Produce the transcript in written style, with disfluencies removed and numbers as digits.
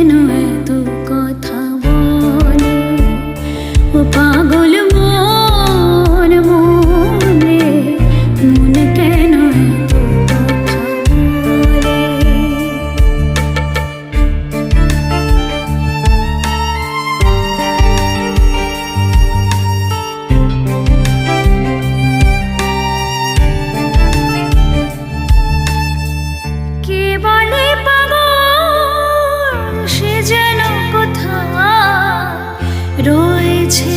কেন এত কথা বলে ও পাগল মন মনে মন কেন এত কথা বলে কে বলে পাগল সে যেন কোথা রয়েছে।